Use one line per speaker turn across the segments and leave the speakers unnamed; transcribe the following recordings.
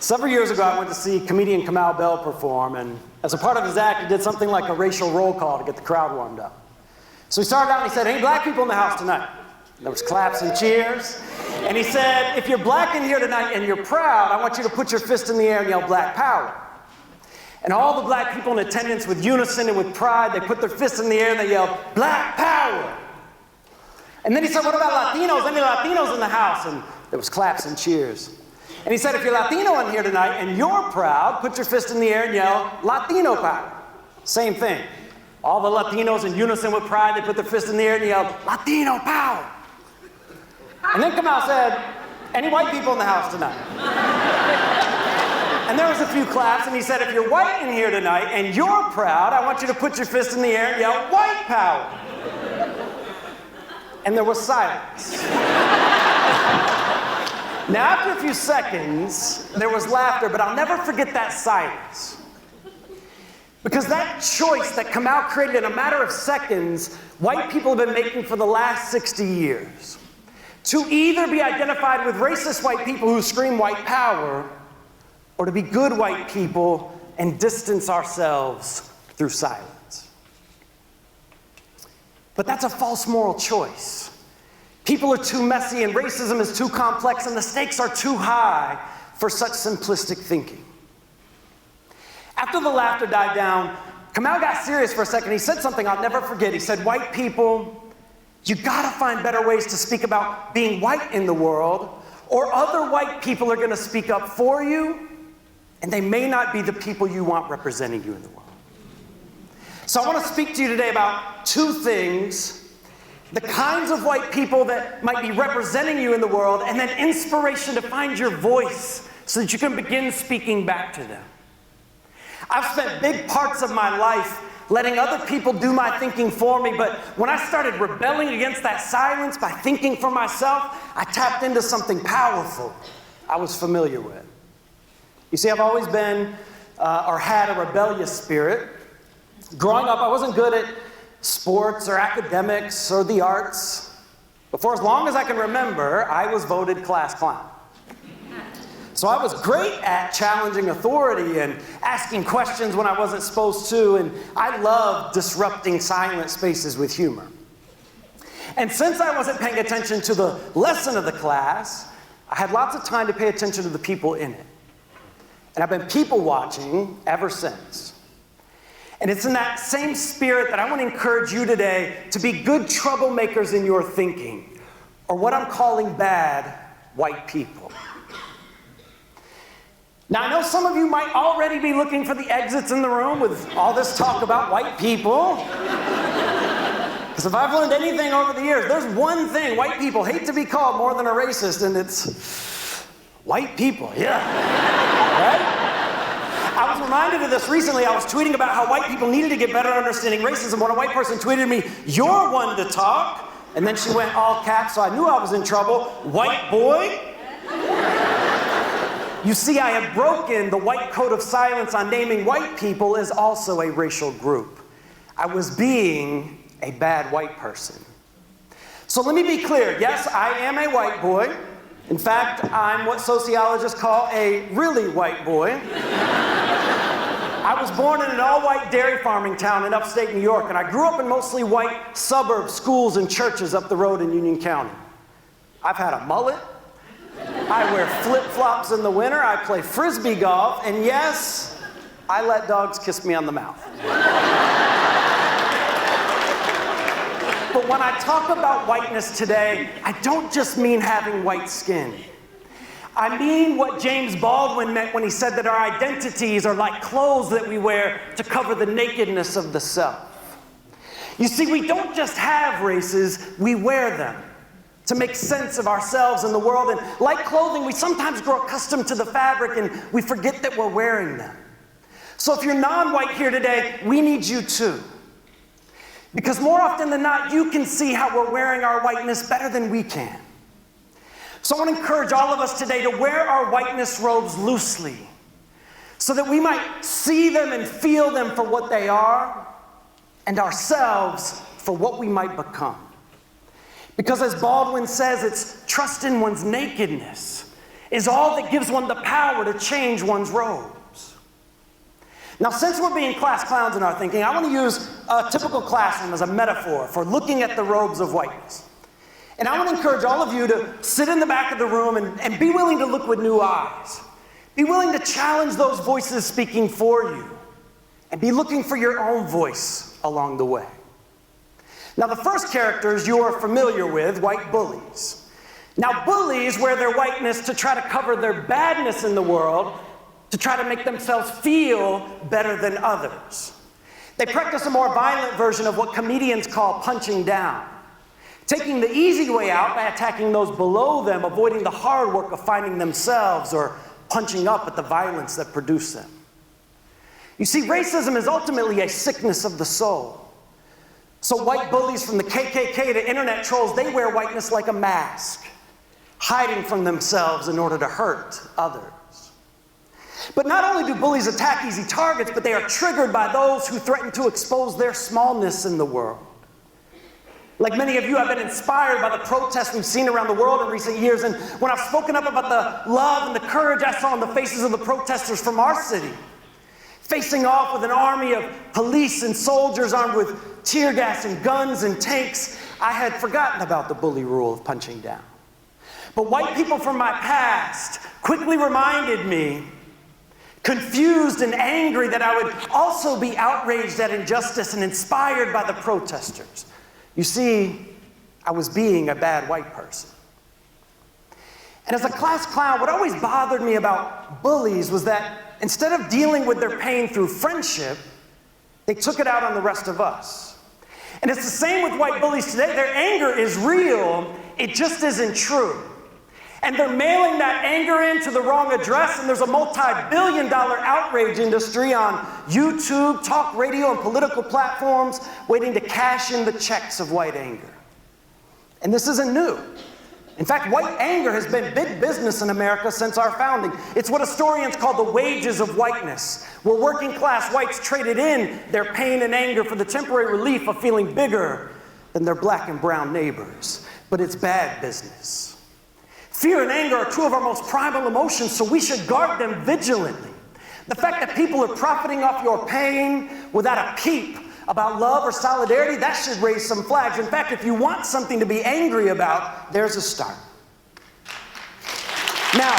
Several years ago, I went to see comedian Kamau Bell perform, and as a part of his act, he did something like a racial roll call to get the crowd warmed up. So he started out and he said, "Hey, black people in the house tonight." And there was claps and cheers. And he said, "If you're black in here tonight and you're proud, I want you to put your fist in the air and yell black power." And all the black people in attendance, with unison and with pride, they put their fists in the air and they yelled, "Black power." And then he said, "What about Latinos? Any Latinos in the house?" And there was claps and cheers. And he said, "If you're Latino in here tonight and you're proud, put your fist in the air and yell, Latino power." Same thing. All the Latinos in unison with pride, they put their fist in the air and yelled, Latino power. And then Kamau said, "Any white people in the house tonight?" And there was a few claps, and he said, "If you're white in here tonight and you're proud, I want you to put your fist in the air and yell, white power." And there was silence. Now, after a few seconds, there was laughter, but I'll never forget that silence. Because that choice that Kamau created in a matter of seconds, white people have been making for the last 60 years. To either be identified with racist white people who scream white power, or to be good white people and distance ourselves through silence. But that's a false moral choice. People are too messy and racism is too complex and the stakes are too high for such simplistic thinking. After the laughter died down, Kamau got serious for a second. He said something I'll never forget. He said, "White people, you gotta find better ways to speak about being white in the world, or other white people are gonna speak up for you, and they may not be the people you want representing you in the world." So I want to speak to you today about two things: the kinds of white people that might be representing you in the world, and then inspiration to find your voice so that you can begin speaking back to them. I've spent big parts of my life letting other people do my thinking for me, but when I started rebelling against that silence by thinking for myself, I tapped into something powerful I was familiar with. You see, I've always been or had a rebellious spirit. Growing up, I wasn't good at sports or academics or the arts. But for as long as I can remember, I was voted class clown. So I was great at challenging authority and asking questions when I wasn't supposed to, and I loved disrupting silent spaces with humor. And since I wasn't paying attention to the lesson of the class, I had lots of time to pay attention to the people in it. And I've been people watching ever since. And it's in that same spirit that I want to encourage you today to be good troublemakers in your thinking, or what I'm calling bad white people. Now, I know some of you might already be looking for the exits in the room with all this talk about white people. Because if I've learned anything over the years, there's one thing white people hate to be called more than a racist, and it's white people, yeah. Right? I was reminded of this recently. I was tweeting about how white people needed to get better at understanding racism when a white person tweeted me, "You're one to talk." And then she went all caps, so I knew I was in trouble. "White boy?" You see, I have broken the white code of silence on naming white people as also a racial group. I was being a bad white person. So let me be clear. Yes, I am a white boy. In fact, I'm what sociologists call a really white boy. I was born in an all-white dairy farming town in upstate New York, and I grew up in mostly white suburbs, schools, and churches up the road in Union County. I've had a mullet. I wear flip-flops in the winter. I play frisbee golf, and yes, I let dogs kiss me on the mouth. But when I talk about whiteness today, I don't just mean having white skin. I mean what James Baldwin meant when he said that our identities are like clothes that we wear to cover the nakedness of the self. You see, we don't just have races, we wear them to make sense of ourselves and the world. And like clothing, we sometimes grow accustomed to the fabric and we forget that we're wearing them. So if you're non-white here today, we need you too. Because more often than not, you can see how we're wearing our whiteness better than we can. So I want to encourage all of us today to wear our whiteness robes loosely so that we might see them and feel them for what they are and ourselves for what we might become. Because as Baldwin says, it's trust in one's nakedness is all that gives one the power to change one's robes. Now, since we're being class clowns in our thinking, I want to use a typical classroom as a metaphor for looking at the robes of whiteness. And I want to encourage all of you to sit in the back of the room and be willing to look with new eyes. Be willing to challenge those voices speaking for you. And be looking for your own voice along the way. Now, the first characters you are familiar with, white bullies. Now, bullies wear their whiteness to try to cover their badness in the world, to try to make themselves feel better than others. They practice a more violent version of what comedians call punching down, taking the easy way out by attacking those below them, avoiding the hard work of finding themselves or punching up at the violence that produced them. You see, racism is ultimately a sickness of the soul. So white bullies from the KKK to internet trolls, they wear whiteness like a mask, hiding from themselves in order to hurt others. But not only do bullies attack easy targets, but they are triggered by those who threaten to expose their smallness in the world. Like many of you, I've been inspired by the protests we've seen around the world in recent years, and when I've spoken up about the love and the courage I saw in the faces of the protesters from our city, facing off with an army of police and soldiers armed with tear gas and guns and tanks, I had forgotten about the bully rule of punching down. But white people from my past quickly reminded me, confused and angry, that I would also be outraged at injustice and inspired by the protesters. You see, I was being a bad white person. And as a class clown, what always bothered me about bullies was that instead of dealing with their pain through friendship, they took it out on the rest of us. And it's the same with white bullies today. Their anger is real, it just isn't true. And they're mailing that anger in to the wrong address, and there's a multi-billion-dollar outrage industry on YouTube, talk radio, and political platforms waiting to cash in the checks of white anger. And this isn't new. In fact, white anger has been big business in America since our founding. It's what historians call the wages of whiteness, where working class whites traded in their pain and anger for the temporary relief of feeling bigger than their black and brown neighbors. But it's bad business. Fear and anger are two of our most primal emotions, so we should guard them vigilantly. The fact that people are profiting off your pain without a peep about love or solidarity, that should raise some flags. In fact, if you want something to be angry about, there's a start. Now,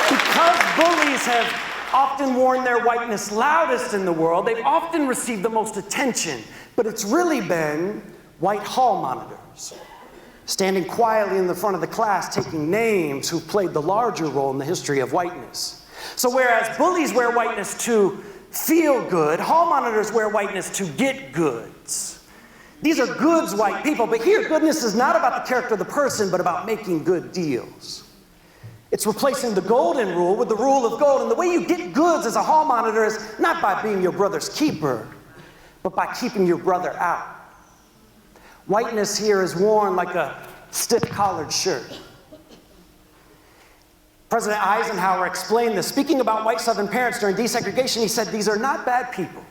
because bullies have often worn their whiteness loudest in the world, they've often received the most attention, but it's really been white hall monitors, standing quietly in the front of the class, taking names who played the larger role in the history of whiteness. So whereas bullies wear whiteness to feel good, hall monitors wear whiteness to get goods. These are goods white people, but here goodness is not about the character of the person, but about making good deals. It's replacing the golden rule with the rule of gold, and the way you get goods as a hall monitor is not by being your brother's keeper, but by keeping your brother out. Whiteness here is worn like a stiff-collared shirt. President Eisenhower explained this. Speaking about white Southern parents during desegregation, he said, "These are not bad people.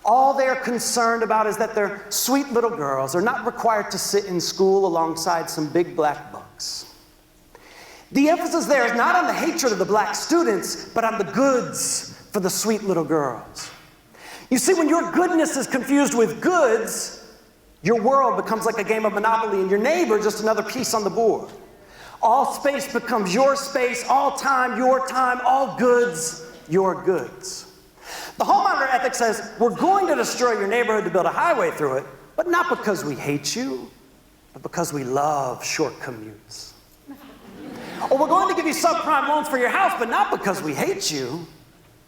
All they're concerned about is that their sweet little girls are not required to sit in school alongside some big black bucks." The emphasis there is not on the hatred of the black students, but on the goods for the sweet little girls. You see, when your goodness is confused with goods, your world becomes like a game of Monopoly, and your neighbor just another piece on the board. All space becomes your space, all time, your time, all goods, your goods. The hall monitor ethic says, we're going to destroy your neighborhood to build a highway through it, but not because we hate you, but because we love short commutes. Or we're going to give you subprime loans for your house, but not because we hate you,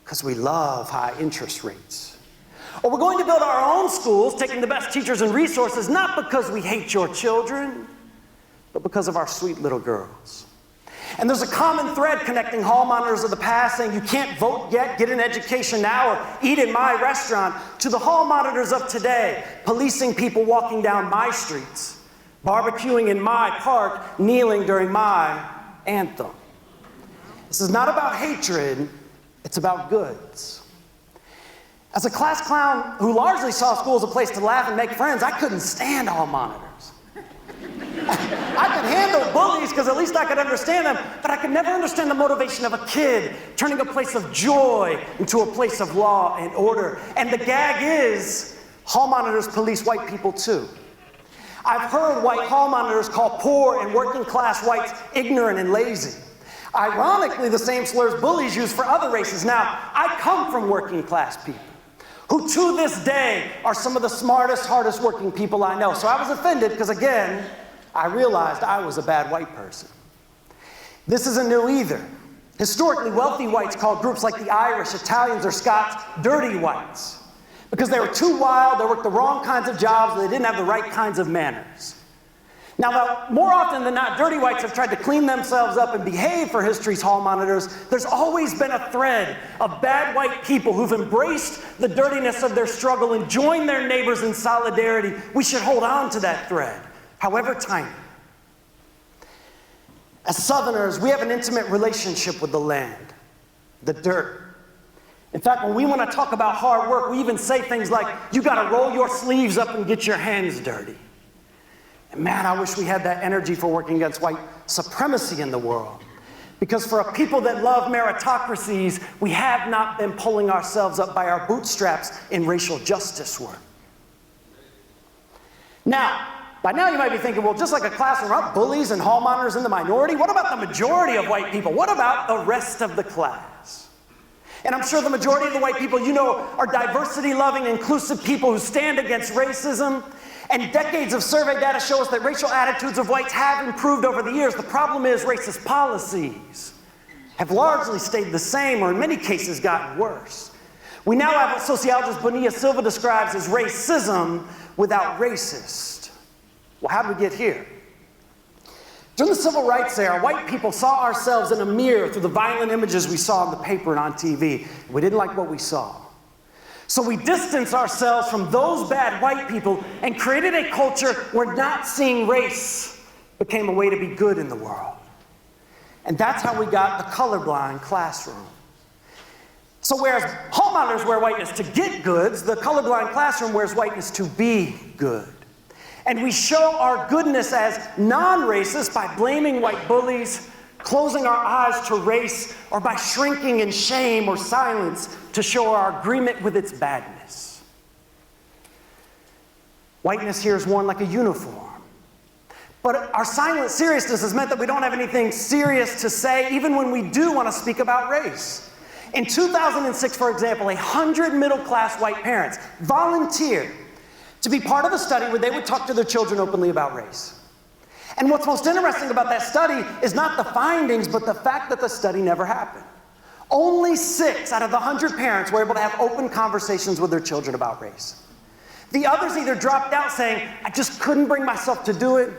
because we love high interest rates. Or we're going to build our own schools, taking the best teachers and resources, not because we hate your children, but because of our sweet little girls. And there's a common thread connecting hall monitors of the past saying you can't vote yet, get an education now, or eat in my restaurant, to the hall monitors of today, policing people walking down my streets, barbecuing in my park, kneeling during my anthem. This is not about hatred, it's about goods. As a class clown who largely saw school as a place to laugh and make friends, I couldn't stand hall monitors. I could handle bullies because at least I could understand them, but I could never understand the motivation of a kid turning a place of joy into a place of law and order. And the gag is, hall monitors police white people too. I've heard white hall monitors call poor and working class whites ignorant and lazy. Ironically, the same slurs bullies use for other races. Now, I come from working class people, who to this day are some of the smartest, hardest working people I know. So I was offended because, again, I realized I was a bad white person. This isn't new either. Historically, wealthy whites called groups like the Irish, Italians, or Scots dirty whites because they were too wild, they worked the wrong kinds of jobs, and they didn't have the right kinds of manners. Now, more often than not, dirty whites have tried to clean themselves up and behave for history's hall monitors. There's always been a thread of bad white people who've embraced the dirtiness of their struggle and joined their neighbors in solidarity. We should hold on to that thread, however tiny. As Southerners, we have an intimate relationship with the land, the dirt. In fact, when we want to talk about hard work, we even say things like, you got to roll your sleeves up and get your hands dirty. And man, I wish we had that energy for working against white supremacy in the world. Because for a people that love meritocracies, we have not been pulling ourselves up by our bootstraps in racial justice work. Now, by now you might be thinking, well, just like a classroom, aren't bullies and hall monitors in the minority? What about the majority of white people? What about the rest of the class? And I'm sure the majority of the white people you know are diversity-loving, inclusive people who stand against racism. And decades of survey data show us that racial attitudes of whites have improved over the years. The problem is racist policies have largely stayed the same, or in many cases gotten worse. We now have what sociologist Bonilla Silva describes as racism without racist. Well, how did we get here? During the civil rights era, white people saw ourselves in a mirror through the violent images we saw on the paper and on TV. We didn't like what we saw. So we distanced ourselves from those bad white people and created a culture where not seeing race became a way to be good in the world. And that's how we got the colorblind classroom. So whereas hall monitors wear whiteness to get goods, the colorblind classroom wears whiteness to be good. And we show our goodness as non-racist by blaming white bullies, closing our eyes to race, or by shrinking in shame or silence to show our agreement with its badness. Whiteness here is worn like a uniform. But our silent seriousness has meant that we don't have anything serious to say, even when we do want to speak about race. In 2006, for example, 100 middle-class white parents volunteered to be part of a study where they would talk to their children openly about race. And what's most interesting about that study is not the findings, but the fact that the study never happened. Only 6 out of the 100 parents were able to have open conversations with their children about race. The others either dropped out saying, I just couldn't bring myself to do it,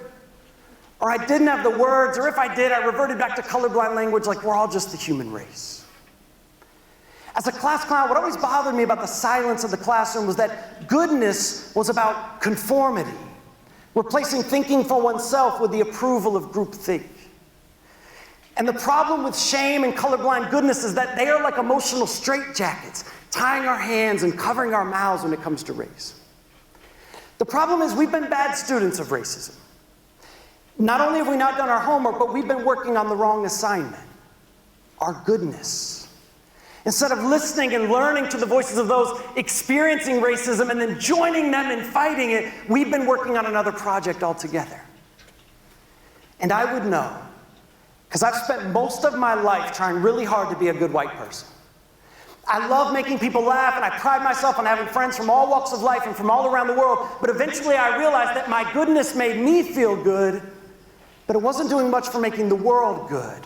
or I didn't have the words, or if I did, I reverted back to colorblind language like we're all just the human race. As a class clown, what always bothered me about the silence of the classroom was that goodness was about conformity, replacing thinking for oneself with the approval of groupthink. And the problem with shame and colorblind goodness is that they are like emotional straitjackets, tying our hands and covering our mouths when it comes to race. The problem is we've been bad students of racism. Not only have we not done our homework, but we've been working on the wrong assignment, our goodness. Instead of listening and learning to the voices of those experiencing racism and then joining them in fighting it, we've been working on another project altogether. And I would know, because I've spent most of my life trying really hard to be a good white person. I love making people laugh, and I pride myself on having friends from all walks of life and from all around the world, but eventually I realized that my goodness made me feel good, but it wasn't doing much for making the world good.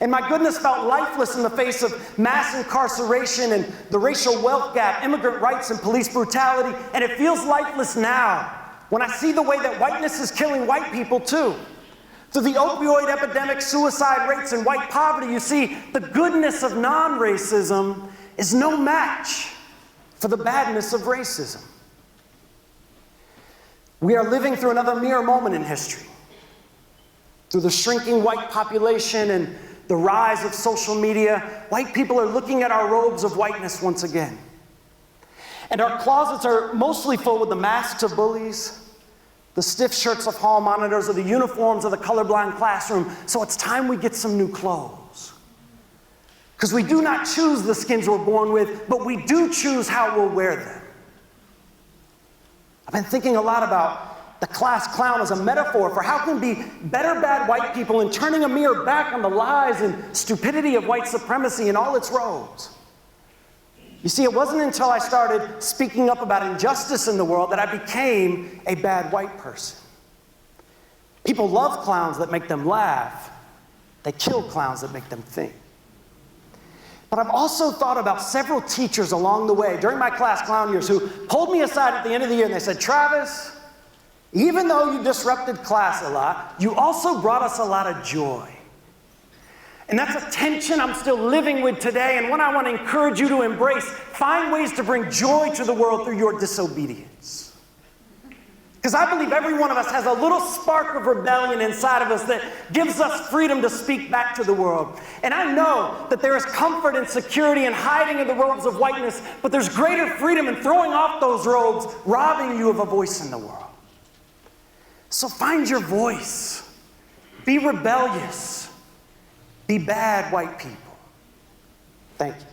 And my goodness felt lifeless in the face of mass incarceration and the racial wealth gap, immigrant rights, and police brutality. And it feels lifeless now when I see the way that whiteness is killing white people too. Through the opioid epidemic, suicide rates, and white poverty, you see the goodness of non-racism is no match for the badness of racism. We are living through another mirror moment in history. Through the shrinking white population and the rise of social media, white people are looking at our robes of whiteness once again. And our closets are mostly full with the masks of bullies, the stiff shirts of hall monitors or the uniforms of the colorblind classroom. So it's time we get some new clothes. Because we do not choose the skins we're born with, but we do choose how we'll wear them. I've been thinking a lot about the class clown as a metaphor for how can be better bad white people and turning a mirror back on the lies and stupidity of white supremacy in all its robes. You see, it wasn't until I started speaking up about injustice in the world that I became a bad white person. People love clowns that make them laugh. They kill clowns that make them think. But I've also thought about several teachers along the way during my class clown years who pulled me aside at the end of the year and they said, Travis, even though you disrupted class a lot, you also brought us a lot of joy. And that's a tension I'm still living with today, and one I want to encourage you to embrace. Find ways to bring joy to the world through your disobedience. Because I believe every one of us has a little spark of rebellion inside of us that gives us freedom to speak back to the world. And I know that there is comfort and security in hiding in the robes of whiteness, but there's greater freedom in throwing off those robes, robbing you of a voice in the world. So find your voice. Be rebellious. Be bad white people. Thank you.